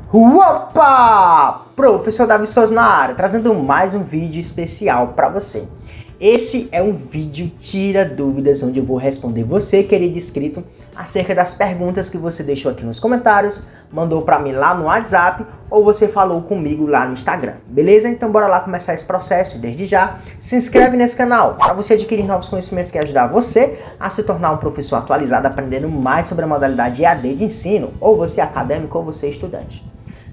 Opa! Professor Davi Souza na área, trazendo mais um vídeo especial para você. Esse é um vídeo tira dúvidas, onde eu vou responder você, querido inscrito, acerca das perguntas que você deixou aqui nos comentários, mandou para mim lá no WhatsApp ou você falou comigo lá no Instagram, beleza? Então bora lá começar esse processo. Desde já, se inscreve nesse canal para você adquirir novos conhecimentos que ajudar você a se tornar um professor atualizado, aprendendo mais sobre a modalidade EAD de ensino, ou você acadêmico ou você estudante.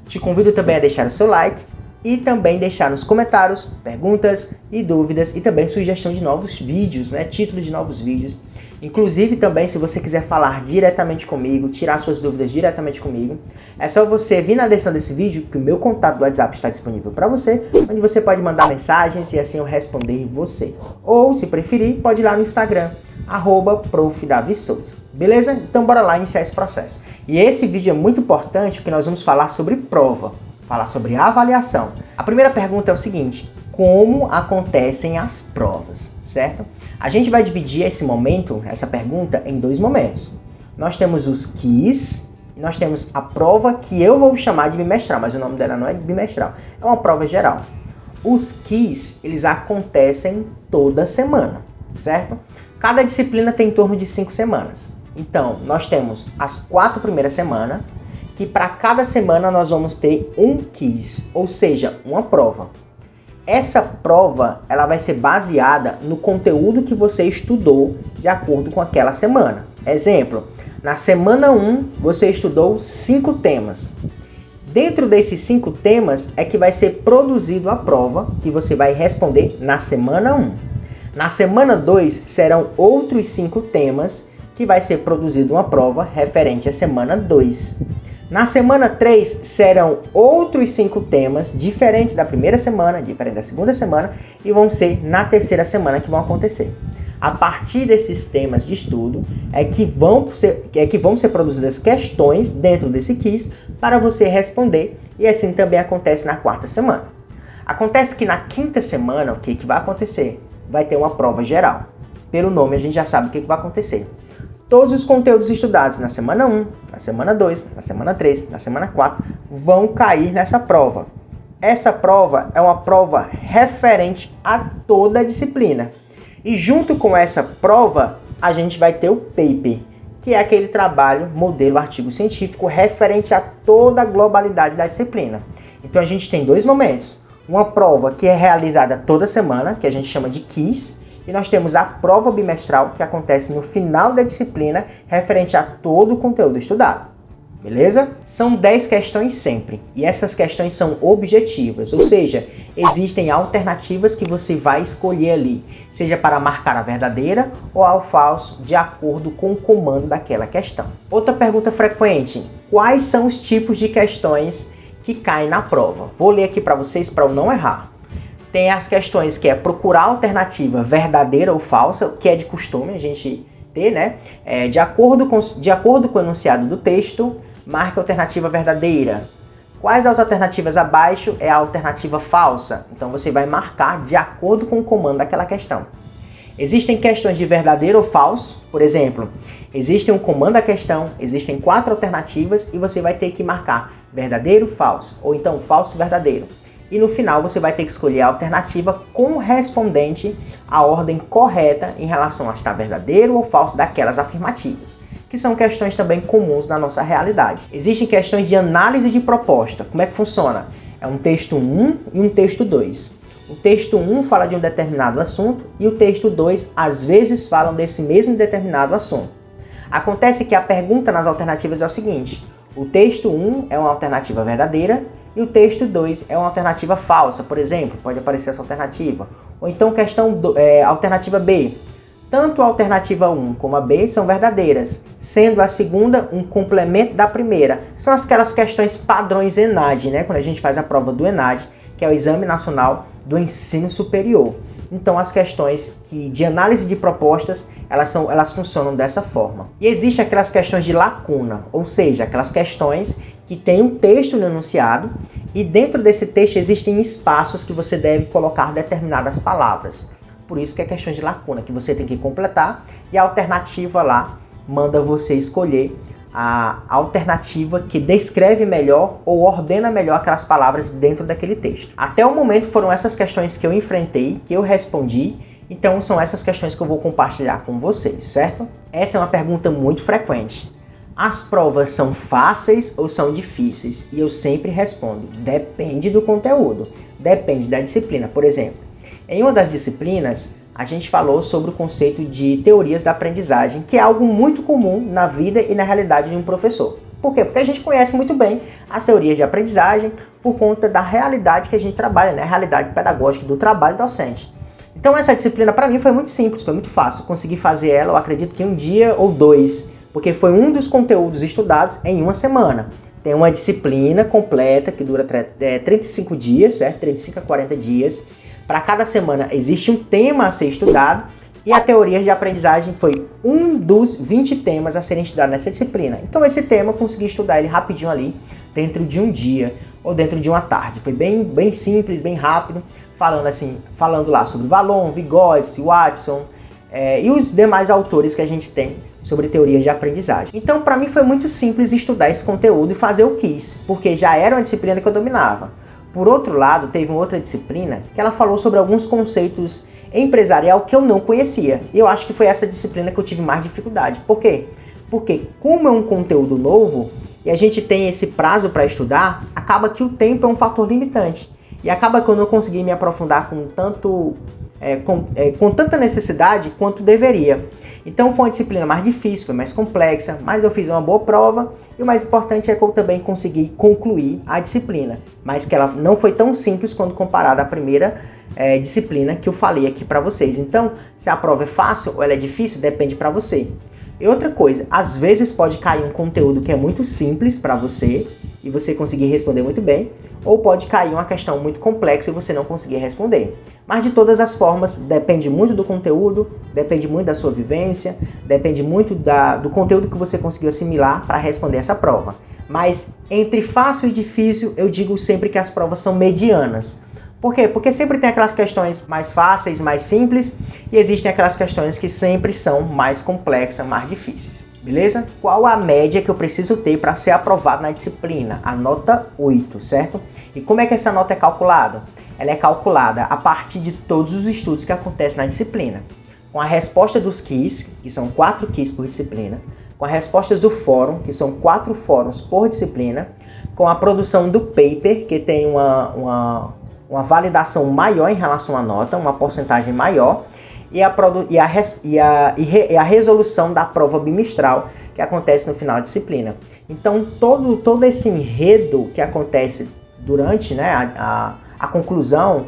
Te convido também a deixar o seu like e também deixar nos comentários perguntas e dúvidas e também sugestão de novos vídeos, títulos de novos vídeos. Inclusive também, se você quiser falar diretamente comigo, tirar suas dúvidas diretamente comigo, é só você vir na descrição desse vídeo que o meu contato do WhatsApp está disponível para você, onde você pode mandar mensagens e assim eu responder você. Ou, se preferir, pode ir lá no Instagram, @profdavisouza. Beleza? Então bora lá iniciar esse processo. E esse vídeo é muito importante porque nós vamos falar sobre prova, falar sobre avaliação. A primeira pergunta é o seguinte: como acontecem as provas, certo? A gente vai dividir esse momento, essa pergunta, em dois momentos. Nós temos os quiz e nós temos a prova que eu vou chamar de bimestral, mas o nome dela não é bimestral, é uma prova geral. Os quiz, eles acontecem toda semana, certo? Cada disciplina tem em torno de 5 semanas. Então, nós temos as 4 primeiras semanas, que para cada semana nós vamos ter um quiz, ou seja, uma prova. Essa prova, ela vai ser baseada no conteúdo que você estudou de acordo com aquela semana. Exemplo, na semana 1, você estudou 5 temas. Dentro desses 5 temas é que vai ser produzido a prova que você vai responder na semana 1. Na semana 2 serão outros 5 temas que vai ser produzido uma prova referente à semana 2. Na semana 3 serão outros 5 temas diferentes da primeira semana, diferentes da segunda semana e vão ser na terceira semana que vão acontecer. A partir desses temas de estudo é que vão ser produzidas questões dentro desse quiz para você responder, e assim também acontece na 4ª semana. Acontece que na 5ª semana, o que vai acontecer? Vai ter uma prova geral. Pelo nome a gente já sabe o que vai acontecer. Todos os conteúdos estudados na semana 1, na semana 2, na semana 3, na semana 4 vão cair nessa prova. Essa prova é uma prova referente a toda a disciplina. E junto com essa prova, a gente vai ter o paper, que é aquele trabalho, modelo, artigo científico referente a toda a globalidade da disciplina. Então a gente tem dois momentos. Uma prova que é realizada toda semana, que a gente chama de quiz, e nós temos a prova bimestral, que acontece no final da disciplina, referente a todo o conteúdo estudado. Beleza? São 10 questões sempre, e essas questões são objetivas, ou seja, existem alternativas que você vai escolher ali, seja para marcar a verdadeira ou ao falso, de acordo com o comando daquela questão. Outra pergunta frequente: quais são os tipos de questões que caem na prova? Vou ler aqui para vocês para eu não errar. Tem as questões que é procurar a alternativa verdadeira ou falsa, que é de costume a gente ter, de acordo com o enunciado do texto, marca a alternativa verdadeira. Quais as alternativas abaixo é a alternativa falsa? Então você vai marcar de acordo com o comando daquela questão. Existem questões de verdadeiro ou falso, por exemplo, existe um comando da questão, existem 4 alternativas e você vai ter que marcar verdadeiro, falso, ou então falso, verdadeiro. E no final você vai ter que escolher a alternativa correspondente à ordem correta em relação a estar verdadeiro ou falso daquelas afirmativas, que são questões também comuns na nossa realidade. Existem questões de análise de proposta. Como é que funciona? É um texto 1 e um texto 2. O texto 1 fala de um determinado assunto e o texto 2 às vezes falam desse mesmo determinado assunto. Acontece que a pergunta nas alternativas é o seguinte: o texto 1 é uma alternativa verdadeira e o texto 2 é uma alternativa falsa, por exemplo, pode aparecer essa alternativa. Ou então alternativa B. Tanto a alternativa 1 como a B são verdadeiras, sendo a segunda um complemento da primeira. São aquelas questões padrões ENAD, quando a gente faz a prova do ENAD, que é o Exame Nacional do Ensino Superior. Então as questões de análise de propostas, elas funcionam dessa forma. E existem aquelas questões de lacuna, ou seja, aquelas questões que tem um texto no enunciado e dentro desse texto existem espaços que você deve colocar determinadas palavras. Por isso que é questão de lacuna, que você tem que completar e a alternativa lá manda você escolher a alternativa que descreve melhor ou ordena melhor aquelas palavras dentro daquele texto. Até o momento foram essas questões que eu enfrentei, que eu respondi, então são essas questões que eu vou compartilhar com vocês, certo? Essa é uma pergunta muito frequente. As provas são fáceis ou são difíceis? E eu sempre respondo, depende do conteúdo, depende da disciplina. Por exemplo, em uma das disciplinas, a gente falou sobre o conceito de teorias da aprendizagem, que é algo muito comum na vida e na realidade de um professor. Por quê? Porque a gente conhece muito bem as teorias de aprendizagem por conta da realidade que a gente trabalha, né? A realidade pedagógica do trabalho docente. Então essa disciplina para mim foi muito simples, foi muito fácil. Consegui fazer ela, eu acredito que em um dia ou dois, porque foi um dos conteúdos estudados em uma semana. Tem uma disciplina completa que dura 35 dias, certo? 35 a 40 dias. Para cada semana existe um tema a ser estudado e a teoria de aprendizagem foi um dos 20 temas a serem estudados nessa disciplina. Então esse tema eu consegui estudar ele rapidinho ali, dentro de um dia ou dentro de uma tarde. Foi bem simples, bem rápido, falando lá sobre Vallon, Vygotsky, Watson e os demais autores que a gente tem sobre teorias de aprendizagem. Então para mim foi muito simples estudar esse conteúdo e fazer o quiz, porque já era uma disciplina que eu dominava. Por outro lado, teve uma outra disciplina que ela falou sobre alguns conceitos empresarial que eu não conhecia. E eu acho que foi essa disciplina que eu tive mais dificuldade. Por quê? Porque como é um conteúdo novo e a gente tem esse prazo para estudar, acaba que o tempo é um fator limitante. E acaba que eu não consegui me aprofundar com tanta necessidade quanto deveria. Então foi uma disciplina mais difícil, foi mais complexa, mas eu fiz uma boa prova e o mais importante é que eu também consegui concluir a disciplina, mas que ela não foi tão simples quando comparada à primeira disciplina que eu falei aqui para vocês. Então, se a prova é fácil ou ela é difícil, depende para você. E outra coisa, às vezes pode cair um conteúdo que é muito simples para você e você conseguir responder muito bem, ou pode cair uma questão muito complexa e você não conseguir responder. Mas de todas as formas, depende muito do conteúdo, depende muito da sua vivência, depende muito do conteúdo que você conseguiu assimilar para responder essa prova. Mas entre fácil e difícil, eu digo sempre que as provas são medianas. Por quê? Porque sempre tem aquelas questões mais fáceis, mais simples, e existem aquelas questões que sempre são mais complexas, mais difíceis. Beleza? Qual a média que eu preciso ter para ser aprovado na disciplina? A nota 8, certo? E como é que essa nota é calculada? Ela é calculada a partir de todos os estudos que acontecem na disciplina. Com a resposta dos quiz, que são 4 quiz por disciplina, com as respostas do fórum, que são 4 fóruns por disciplina, com a produção do paper, que tem uma validação maior em relação à nota, uma porcentagem maior, e a resolução da prova bimestral que acontece no final da disciplina. Então todo esse enredo que acontece durante, né, a conclusão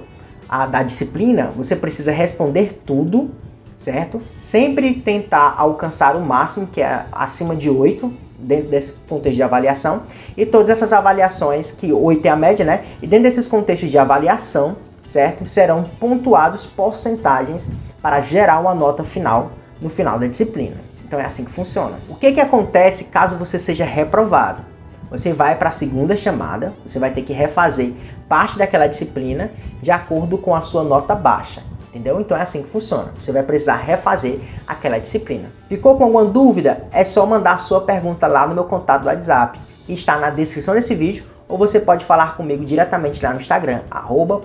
da disciplina, você precisa responder tudo, certo? Sempre tentar alcançar o máximo, que é acima de 8, dentro desse contexto de avaliação, e todas essas avaliações, que 8 é a média, né? E dentro desses contextos de avaliação, certo? Serão pontuados porcentagens para gerar uma nota final no final da disciplina. Então é assim que funciona. O que acontece caso você seja reprovado? Você vai para a segunda chamada, você vai ter que refazer parte daquela disciplina de acordo com a sua nota baixa. Entendeu? Então é assim que funciona. Você vai precisar refazer aquela disciplina. Ficou com alguma dúvida? É só mandar a sua pergunta lá no meu contato do WhatsApp, que está na descrição desse vídeo, ou você pode falar comigo diretamente lá no Instagram,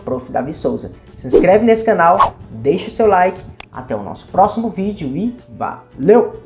@profDaviSouza. Se inscreve nesse canal, deixa o seu like. Até o nosso próximo vídeo e valeu!